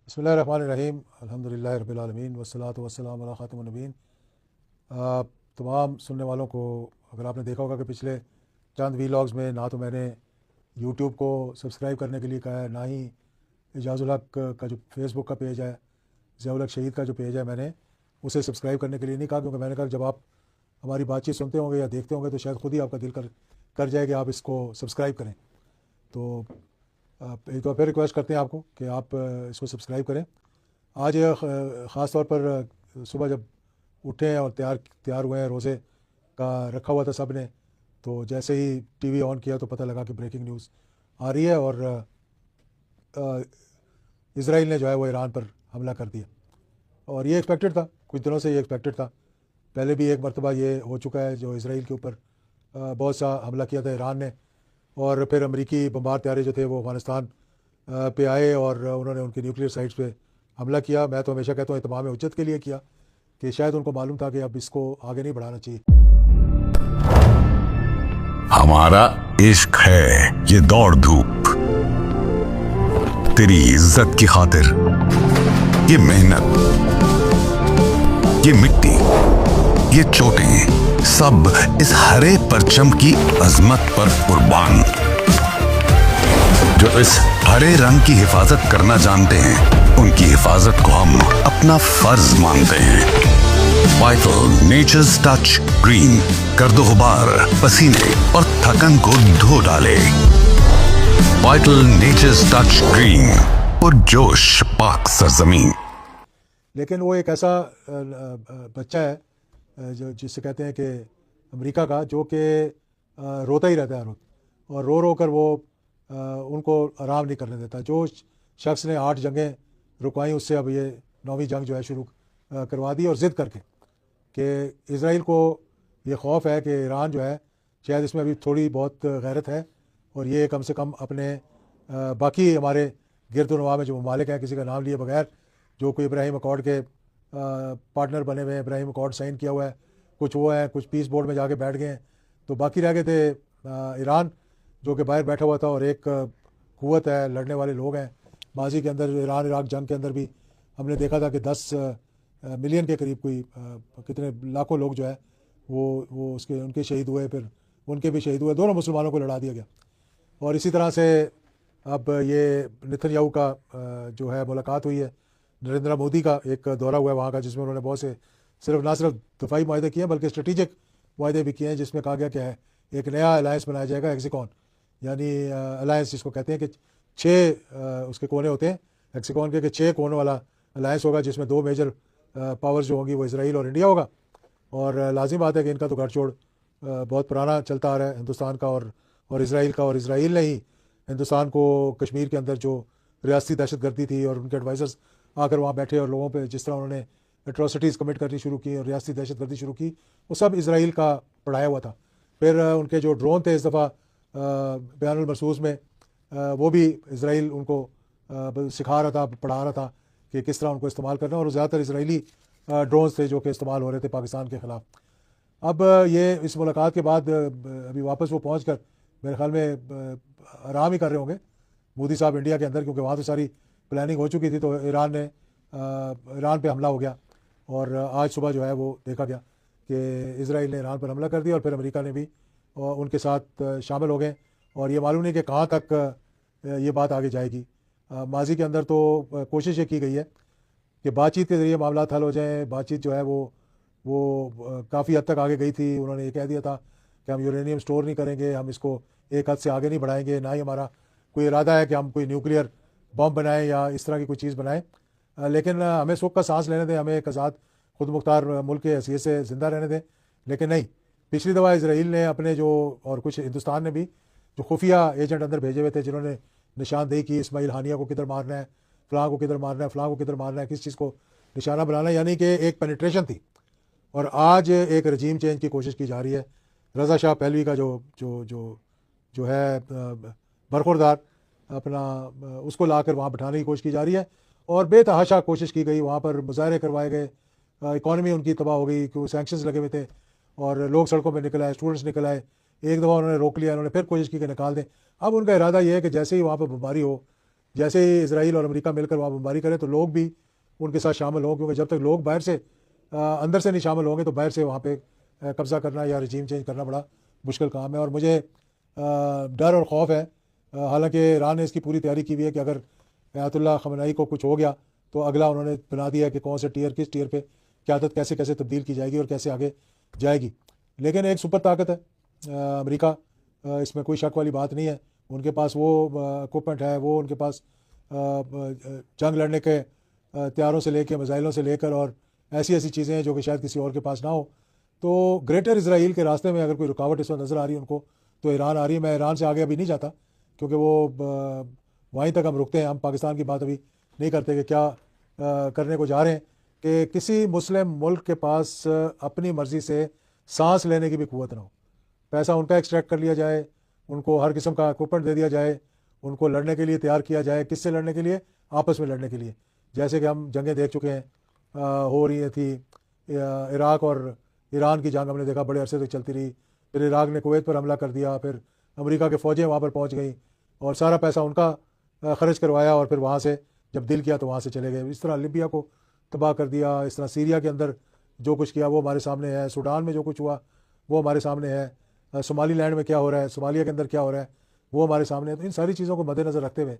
بسم اللہ الرحمن الرحیم، الحمد للہ رب العالمین والصلاۃ والسلام علی خاتم النبیین۔ تمام سننے والوں کو اگر آپ نے دیکھا ہوگا کہ پچھلے چند ویلاگز میں نہ تو میں نے یوٹیوب کو سبسکرائب کرنے کے لیے کہا ہے، نہ ہی اعجاز الحق کا جو فیس بک کا پیج ہے، ضیاء الحق شہید کا جو پیج ہے، میں نے اسے سبسکرائب کرنے کے لیے نہیں کہا، کیونکہ میں نے کہا جب آپ ہماری بات چیت سنتے ہوں گے یا دیکھتے ہوں گے تو شاید خود ہی آپ کا دل کر جائے کہ آپ اس کو سبسکرائب کریں۔ تو ایک بار پھر ریکویسٹ کرتے ہیں آپ کو کہ آپ اس کو سبسکرائب کریں۔ آج خاص طور پر صبح جب اٹھے ہیں اور تیار ہوئے ہیں، روزے کا رکھا ہوا تھا سب نے، تو جیسے ہی ٹی وی آن کیا تو پتہ لگا کہ بریکنگ نیوز آ رہی ہے اور اسرائیل نے جو ہے وہ ایران پر حملہ کر دیا۔ اور یہ ایکسپیکٹڈ تھا، کچھ دنوں سے یہ ایکسپیکٹڈ تھا، پہلے بھی ایک مرتبہ یہ ہو چکا ہے جو اسرائیل کے اوپر بہت سا حملہ کیا تھا ایران نے، اور پھر امریکی بمبار طیارے جو تھے وہ افغانستان پہ آئے اور انہوں نے ان کی نیوکلیئر سائٹس پہ حملہ کیا۔ میں تو ہمیشہ کہتا ہوں اتمام حجت کے لیے کیا، کہ شاید ان کو معلوم تھا کہ اب اس کو آگے نہیں بڑھانا چاہیے۔ ہمارا عشق ہے یہ دوڑ دھوپ، تیری عزت کی خاطر یہ محنت، یہ مٹی، یہ چوٹیں، سب اس ہرے پرچم کی عظمت پر قربان۔ جو اس ہرے رنگ کی حفاظت کرنا جانتے ہیں، ان کی حفاظت کو ہم اپنا فرض مانتے ہیں۔ وائٹل نیچرز ٹچ گرین، گرد و غبار، پسینے اور تھکن کو دھو ڈالے۔ وائٹل نیچرز ٹچ گرین، پرجوش پاک سرزمین۔ لیکن وہ ایک ایسا بچہ ہے جس سے کہتے ہیں کہ امریکہ کا، جو کہ روتا ہی رہتا ہے ہر وقت، اور رو رو کر وہ ان کو آرام نہیں کرنے دیتا۔ جو شخص نے 8 جنگیں رکوائیں، اس سے اب یہ 9ویں جنگ جو ہے شروع کروا دی، اور ضد کر کے کہ اسرائیل کو یہ خوف ہے کہ ایران جو ہے شاید اس میں ابھی تھوڑی بہت غیرت ہے، اور یہ کم سے کم اپنے باقی ہمارے گرد و نواح میں جو ممالک ہیں، کسی کا نام لیے بغیر، جو کوئی ابراہیم اکارڈ کے پارٹنر بنے ہوئے ہیں، ابراہیم اکارڈ سائن کیا ہوا ہے، کچھ وہ ہیں، کچھ پیس بورڈ میں جا کے بیٹھ گئے ہیں، تو باقی رہ گئے تھے ایران جو کہ باہر بیٹھا ہوا تھا، اور ایک قوت ہے، لڑنے والے لوگ ہیں۔ ماضی کے اندر ایران عراق جنگ کے اندر بھی ہم نے دیکھا تھا کہ 10 ملین کے قریب کوئی کتنے لاکھوں لوگ جو ہے وہ اس کے ان کے شہید ہوئے، پھر ان کے بھی شہید ہوئے، دونوں مسلمانوں کو لڑا دیا گیا۔ اور اسی طرح سے اب یہ نتن یاہو کا جو ہے ملاقات ہوئی ہے، نریندر مودی کا ایک دورہ ہوا ہے وہاں کا، جس میں انہوں نے بہت سے نہ صرف دفاعی معاہدے کیے ہیں بلکہ اسٹریٹجک معاہدے بھی کیے ہیں، جس میں کہا گیا کہ ہے ایک نیا الائنس بنایا جائے گا، ہیکسیکون، یعنی الائنس جس کو کہتے ہیں کہ 6 اس کے کونے ہوتے ہیں، ہیکسیکون کے 6 کونوں والا الائنس ہوگا، جس میں 2 میجر پاورز جو ہوں گی وہ اسرائیل اور انڈیا ہوگا۔ اور لازم بات ہے کہ ان کا تو گھڑ چھوڑ بہت پرانا چلتا آ رہا ہے ہندوستان کا اور اسرائیل کا، اور اسرائیل نے ہی ہندوستان کو کشمیر کے اندر جو ریاستی دہشت گردی تھی، اور ان کے ایڈوائزرز آ کر وہاں بیٹھے اور لوگوں پہ جس طرح انہوں نے اٹراسٹیز کمٹ کرنی شروع کی اور ریاستی دہشت گردی شروع کی، وہ سب اسرائیل کا پڑھایا ہوا تھا۔ پھر ان کے جو ڈرون تھے اس دفعہ بیان المرسوس میں، وہ بھی اسرائیل ان کو سکھا رہا تھا، پڑھا رہا تھا کہ کس طرح ان کو استعمال کرنا، اور زیادہ تر اسرائیلی ڈرونز تھے جو کہ استعمال ہو رہے تھے پاکستان کے خلاف۔ اب یہ اس ملاقات کے بعد ابھی واپس وہ پہنچ کر میرے خیال میں آرام ہی کر رہے ہوں گے مودی صاحب انڈیا کے اندر، کیونکہ وہاں تو ساری پلاننگ ہو چکی تھی، تو ایران پہ حملہ ہو گیا، اور آج صبح جو ہے وہ دیکھا گیا کہ اسرائیل نے ایران پر حملہ کر دیا، اور پھر امریکہ نے بھی ان کے ساتھ شامل ہو گئے، اور یہ معلوم نہیں کہ کہاں تک یہ بات آگے جائے گی۔ ماضی کے اندر تو کوشش یہ کی گئی ہے کہ بات چیت کے ذریعے معاملات حل ہو جائیں۔ بات چیت جو ہے وہ کافی حد تک آگے گئی تھی۔ انہوں نے یہ کہہ دیا تھا کہ ہم یورینیم سٹور نہیں کریں گے، ہم اس کو ایک حد سے آگے نہیں بڑھائیں گے، نہ ہی ہمارا کوئی ارادہ ہے کہ ہم کوئی نیوکلیئر بم بنائیں یا اس طرح کی کوئی چیز بنائیں، لیکن ہمیں سکھ کا سانس لینے دیں، ہمیں ایک آزاد خود مختار ملک کے حیثیت سے زندہ رہنے دیں۔ لیکن نہیں، پچھلی دفعہ اسرائیل نے اپنے جو، اور کچھ ہندوستان نے بھی جو خفیہ ایجنٹ اندر بھیجے ہوئے تھے، جنہوں نے نشاندہی کی اسماعیل ہانیہ کو کدھر مارنا ہے، فلاں کو کدھر مارنا ہے، فلاں کو کدھر مارنا ہے، کس چیز کو نشانہ بنانا ہے، یعنی کہ ایک پینیٹریشن تھی۔ اور آج ایک رجیم چینج کی کوشش کی جا رہی ہے۔ رضا شاہ پہلوی کا جو ہے برخوردار اپنا، اس کو لا کر وہاں بٹھانے کی کوشش کی جا رہی ہے، اور بے تحاشا کوشش کی گئی، وہاں پر مظاہرے کروائے گئے، اکانومی ان کی تباہ ہو گئی، کیونکہ سینکشنز لگے ہوئے تھے، اور لوگ سڑکوں پہ نکل آئے، اسٹوڈنٹس نکل آئے، ایک دفعہ انہوں نے روک لیا، انہوں نے پھر کوشش کی کہ نکال دیں۔ اب ان کا ارادہ یہ ہے کہ جیسے ہی وہاں پہ بمباری ہو جیسے ہی اسرائیل اور امریکہ مل کر وہاں بمباری کریں تو لوگ بھی ان کے ساتھ شامل ہوں، کیونکہ جب تک لوگ باہر سے اندر سے نہیں شامل ہوں گے تو باہر سے وہاں پہ قبضہ کرنا یا رجیم چینج کرنا بڑا مشکل کام ہے۔ اور مجھے ڈر اور خوف ہے، حالانکہ ایران نے اس کی پوری تیاری کی ہوئی ہے کہ اگر آیت اللہ خامنہئی کو کچھ ہو گیا تو اگلا انہوں نے بنا دیا کہ کون سے ٹیئر کس ٹیئر پہ قیادت کیسے کیسے تبدیل کی جائے گی اور کیسے آگے جائے گی۔ لیکن ایک سپر طاقت ہے امریکہ، اس میں کوئی شک والی بات نہیں ہے۔ ان کے پاس وہ اکوپمنٹ ہے، وہ ان کے پاس جنگ لڑنے کے ہتھیاروں سے لے کے میزائلوں سے لے کر اور ایسی ایسی چیزیں ہیں جو کہ شاید کسی اور کے پاس نہ ہو۔ تو گریٹر اسرائیل کے راستے میں اگر کوئی رکاوٹ اس وقت نظر آ رہی ہے ان کو تو ایران آ رہی ہے۔ میں ایران سے آگے ابھی نہیں جاتا کیونکہ وہ وہیں تک ہم رکتے ہیں، ہم پاکستان کی بات ابھی نہیں کرتے کہ کیا کرنے کو جا رہے ہیں کہ کسی مسلم ملک کے پاس اپنی مرضی سے سانس لینے کی بھی قوت نہ ہو، پیسہ ان کا ایکسٹریکٹ کر لیا جائے، ان کو ہر قسم کا اکوپمنٹ دے دیا جائے، ان کو لڑنے کے لیے تیار کیا جائے۔ کس سے لڑنے کے لیے؟ آپس میں لڑنے کے لیے، جیسے کہ ہم جنگیں دیکھ چکے ہیں، ہو رہی تھی عراق اور ایران کی جنگ ہم نے دیکھا بڑے عرصے تک چلتی رہی، پھر عراق نے کویت پر حملہ کر دیا، پھر امریکہ کے فوجیں وہاں پر پہنچ گئیں اور سارا پیسہ ان کا خرچ کروایا اور پھر وہاں سے جب دل کیا تو وہاں سے چلے گئے۔ اس طرح لیبیا کو تباہ کر دیا، اس طرح سیریا کے اندر جو کچھ کیا وہ ہمارے سامنے ہے، سوڈان میں جو کچھ ہوا وہ ہمارے سامنے ہے، صومالی لینڈ میں کیا ہو رہا ہے، صومالیہ کے اندر کیا ہو رہا ہے وہ ہمارے سامنے ہے۔ تو ان ساری چیزوں کو مد نظر رکھتے ہوئے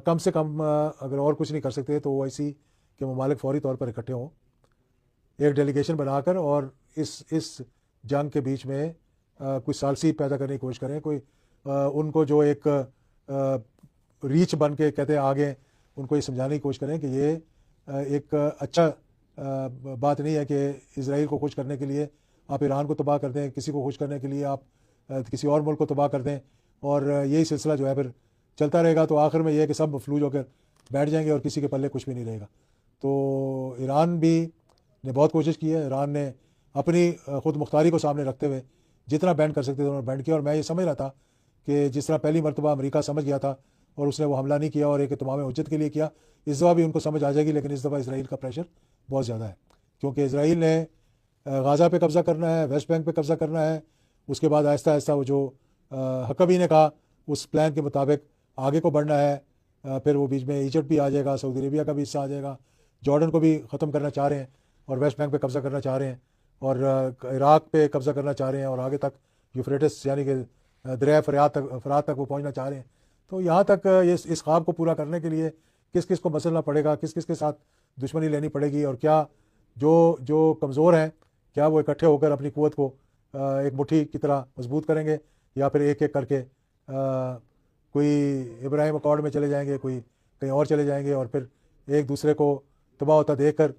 کم سے کم اگر اور کچھ نہیں کر سکتے تو او آئی سی کے ممالک فوری طور پر اکٹھے ہوں، ایک ڈیلیگیشن بنا کر اور اس جنگ کے بیچ میں کوئی ثالثی پیدا کرنے کی کوشش کریں، کوئی ان کو جو ایک ریچ بن کے کہتے ہیں آگے ان کو یہ سمجھانے کی کوشش کریں کہ یہ ایک اچھا بات نہیں ہے کہ اسرائیل کو خوش کرنے کے لیے آپ ایران کو تباہ کر دیں، کسی کو خوش کرنے کے لیے آپ کسی اور ملک کو تباہ کر دیں، اور یہی سلسلہ جو ہے پھر چلتا رہے گا تو آخر میں یہ ہے کہ سب مفلوج ہو کر بیٹھ جائیں گے اور کسی کے پلے کچھ بھی نہیں رہے گا۔ تو ایران بھی نے بہت کوشش کی ہے، ایران نے اپنی خود مختاری کو سامنے رکھتے ہوئے جتنا بینڈ کر سکتے تھے انہوں نے بینڈ کیا، اور میں یہ سمجھ رہا تھا کہ جس طرح پہلی مرتبہ امریکہ سمجھ گیا تھا اور اس نے وہ حملہ نہیں کیا اور ایک تمام حجت کے لیے کیا، اس دفعہ بھی ان کو سمجھ آ جائے گی، لیکن اس دفعہ اسرائیل کا پریشر بہت زیادہ ہے کیونکہ اسرائیل نے غازہ پہ قبضہ کرنا ہے، ویسٹ بینک پہ قبضہ کرنا ہے، اس کے بعد آہستہ آہستہ وہ جو حقبی نے کہا اس پلان کے مطابق آگے کو بڑھنا ہے، پھر وہ بیچ میں ایجپٹ بھی آ جائے گا، سعودی عربیہ کا بھی حصہ آ جائے گا، جارڈن کو بھی ختم کرنا چاہ رہے ہیں اور ویسٹ بینک پہ قبضہ کرنا چاہ رہے ہیں اور عراق پہ قبضہ کرنا چاہ رہے ہیں اور آگے تک یوفریٹس یعنی کہ دریائے فرات تک وہ پہنچنا چاہ رہے ہیں۔ تو یہاں تک اس خواب کو پورا کرنے کے لیے کس کس کو مسلنا پڑے گا، کس کس کے ساتھ دشمنی لینی پڑے گی، اور کیا جو کمزور ہیں کیا وہ اکٹھے ہو کر اپنی قوت کو ایک مٹھی کی طرح مضبوط کریں گے، یا پھر ایک ایک کر کے کوئی ابراہیم اکارڈ میں چلے جائیں گے، کوئی کہیں اور چلے جائیں گے اور پھر ایک دوسرے کو تباہ ہوتا دیکھ کر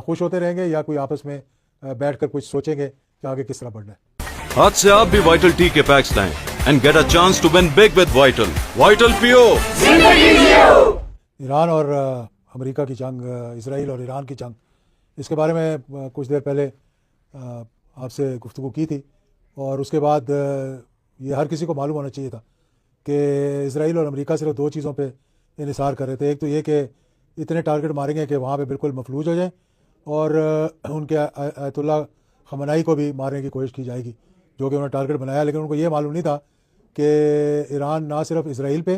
خوش ہوتے رہیں گے، یا کوئی آپس میں بیٹھ کر کچھ سوچیں گے کہ آگے کس طرح بڑھنا ہے۔ آج سے آپ بھی وائٹل ٹی کے پیکس لائیں and get a chance to win big with Vital پیو۔ ایران اور امریکہ کی جنگ، اسرائیل اور ایران کی جنگ، اس کے بارے میں کچھ دیر پہلے آپ سے گفتگو کی تھی، اور اس کے بعد یہ ہر کسی کو معلوم ہونا چاہیے تھا کہ اسرائیل اور امریکہ صرف دو چیزوں پہ انحصار کر رہے تھے۔ ایک تو یہ کہ اتنے ٹارگٹ ماریں گے کہ وہاں پہ بالکل مفلوج ہو جائیں، اور ان کے آیت اللہ خامنہئی کو بھی مارنے کی کوشش کی جائے گی جو کہ انہوں نے ٹارگٹ بنایا، لیکن ان کو یہ معلوم نہیں تھا کہ ایران نہ صرف اسرائیل پہ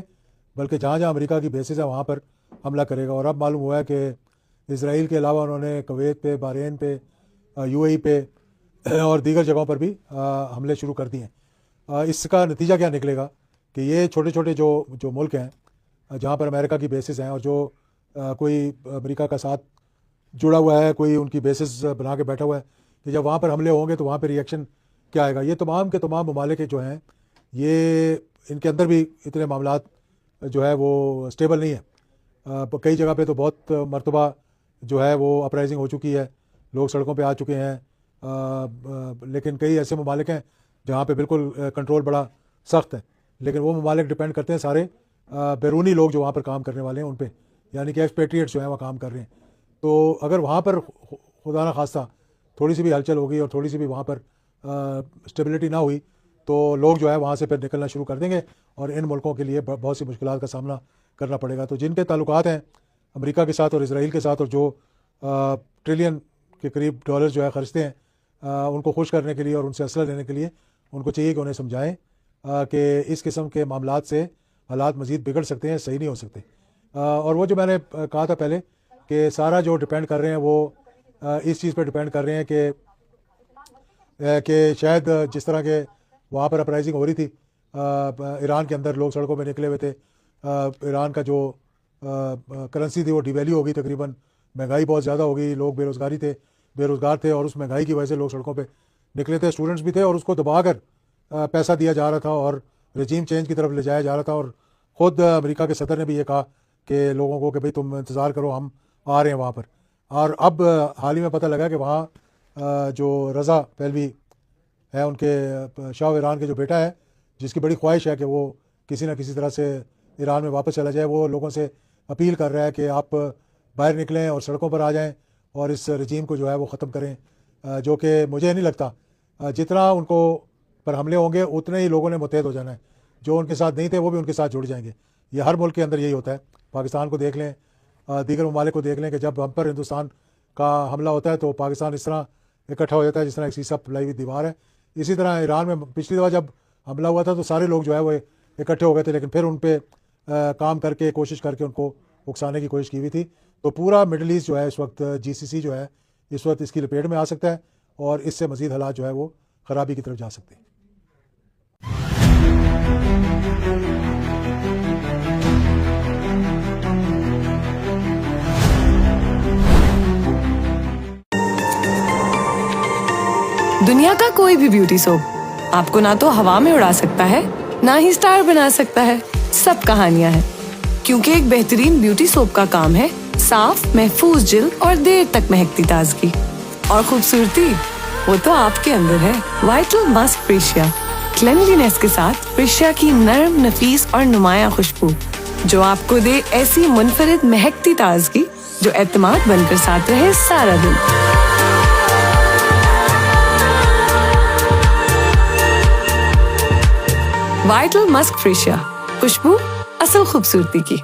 بلکہ جہاں جہاں امریکہ کی بیسز ہیں وہاں پر حملہ کرے گا۔ اور اب معلوم ہوا ہے کہ اسرائیل کے علاوہ انہوں نے کویت پہ، بحرین پہ، یو اے ای پہ اور دیگر جگہوں پر بھی حملے شروع کر دیے ہیں۔ اس کا نتیجہ کیا نکلے گا کہ یہ چھوٹے چھوٹے جو ملک ہیں جہاں پر امریکہ کی بیسز ہیں اور جو کوئی امریکہ کا ساتھ جڑا ہوا ہے، کوئی ان کی بیسز بنا کے بیٹھا ہوا ہے، کہ جب وہاں پر حملے ہوں گے تو وہاں پہ ریئیکشن کیا آئے گا۔ یہ تمام کے تمام ممالک جو ہیں یہ ان کے اندر بھی اتنے معاملات جو ہے وہ اسٹیبل نہیں ہیں۔ کئی جگہ پہ تو بہت مرتبہ جو ہے وہ اپرائزنگ ہو چکی ہے، لوگ سڑکوں پہ آ چکے ہیں، لیکن کئی ایسے ممالک ہیں جہاں پہ بالکل کنٹرول بڑا سخت ہے، لیکن وہ ممالک ڈپینڈ کرتے ہیں سارے بیرونی لوگ جو وہاں پر کام کرنے والے ہیں ان پہ، یعنی کہ ایکسپیٹریٹس جو ہیں وہ کام کر رہے ہیں۔ تو اگر وہاں پر خدا نہ خواستہ تھوڑی سی بھی ہلچل ہوگی اور تھوڑی سی بھی وہاں پر اسٹیبلٹی نہ ہوئی تو لوگ جو ہے وہاں سے پھر نکلنا شروع کر دیں گے اور ان ملکوں کے لیے بہت سی مشکلات کا سامنا کرنا پڑے گا۔ تو جن کے تعلقات ہیں امریکہ کے ساتھ اور اسرائیل کے ساتھ، اور جو ٹریلین کے قریب ڈالر جو ہے خرچتے ہیں ان کو خوش کرنے کے لیے اور ان سے اسلحہ لینے کے لیے، ان کو چاہیے کہ انہیں سمجھائیں کہ اس قسم کے معاملات سے حالات مزید بگڑ سکتے ہیں، صحیح نہیں ہو سکتے۔ اور وہ جو میں نے کہا تھا پہلے کہ سارا جو ڈپینڈ کر رہے ہیں وہ اس چیز پہ ڈپینڈ کر رہے ہیں کہ شاید جس طرح کے وہاں پر اپرائزنگ ہو رہی تھی ایران کے اندر، لوگ سڑکوں پہ نکلے ہوئے تھے، ایران کا جو کرنسی تھی وہ ڈی ویلیو ہو گئی تقریباً، مہنگائی بہت زیادہ ہو گئی، لوگ بے روزگار تھے، اور اس مہنگائی کی وجہ سے لوگ سڑکوں پہ نکلے تھے، اسٹوڈنٹس بھی تھے، اور اس کو دبا کر پیسہ دیا جا رہا تھا اور رجیم چینج کی طرف لے جایا جا رہا تھا. اور خود امریکہ کے صدر نے بھی یہ کہا کہ لوگوں کو کہ بھئی تم انتظار کرو، ہم آ رہے ہیں وہاں پر. اور اب حال ہی میں پتہ لگا کہ وہاں جو رضا پہلوی ہے، ان کے شاہ ایران کے جو بیٹا ہے، جس کی بڑی خواہش ہے کہ وہ کسی نہ کسی طرح سے ایران میں واپس چلا جائے، وہ لوگوں سے اپیل کر رہا ہے کہ آپ باہر نکلیں اور سڑکوں پر آ جائیں اور اس رجیم کو جو ہے وہ ختم کریں. جو کہ مجھے نہیں لگتا جتنا ان کو پر حملے ہوں گے اتنے ہی لوگوں نے متحد ہو جانا ہے. جو ان کے ساتھ نہیں تھے وہ بھی ان کے ساتھ جڑ جائیں گے. یہ ہر ملک کے اندر یہی ہوتا ہے. پاکستان کو دیکھ لیں، دیگر ممالک کو دیکھ لیں کہ جب ہم پر ہندوستان کا حملہ ہوتا ہے تو پاکستان اس طرح اکٹھا ہو جاتا ہے جس طرح ایک سیسا پلائی ہوئی دیوار ہے. اسی طرح ایران میں پچھلی دفعہ جب حملہ ہوا تھا تو سارے لوگ جو ہے وہ اکٹھے ہو گئے تھے، لیکن پھر ان پہ کام کر کے کوشش کر کے ان کو اکسانے کی کوشش کی ہوئی تھی. تو پورا مڈل ایسٹ جو ہے اس وقت GCC جو ہے اس وقت اس کی لپیٹ میں آ سکتا ہے اور اس سے مزید حالات جو ہے وہ خرابی کی طرف جا سکتے ہیں. دنیا کا کوئی بھی بیوٹی سوپ آپ کو نہ تو ہوا میں اڑا سکتا ہے، نہ ہی سٹار بنا سکتا ہے. سب کہانیاں ہیں، کیونکہ ایک بہترین بیوٹی سوپ کا کام ہے صاف محفوظ جلد اور دیر تک مہکتی تازگی. اور خوبصورتی وہ تو آپ کے اندر ہے. وائٹل ماسک فریشیا، کلینلینس کے ساتھ فریشیا کی نرم، نفیس اور نمایاں خوشبو جو آپ کو دے ایسی منفرد مہکتی تازگی جو اعتماد بن کر ساتھ رہے سارا دن. وائٹل ماسک فریشیا، خوشبو اصل خوبصورتی کی.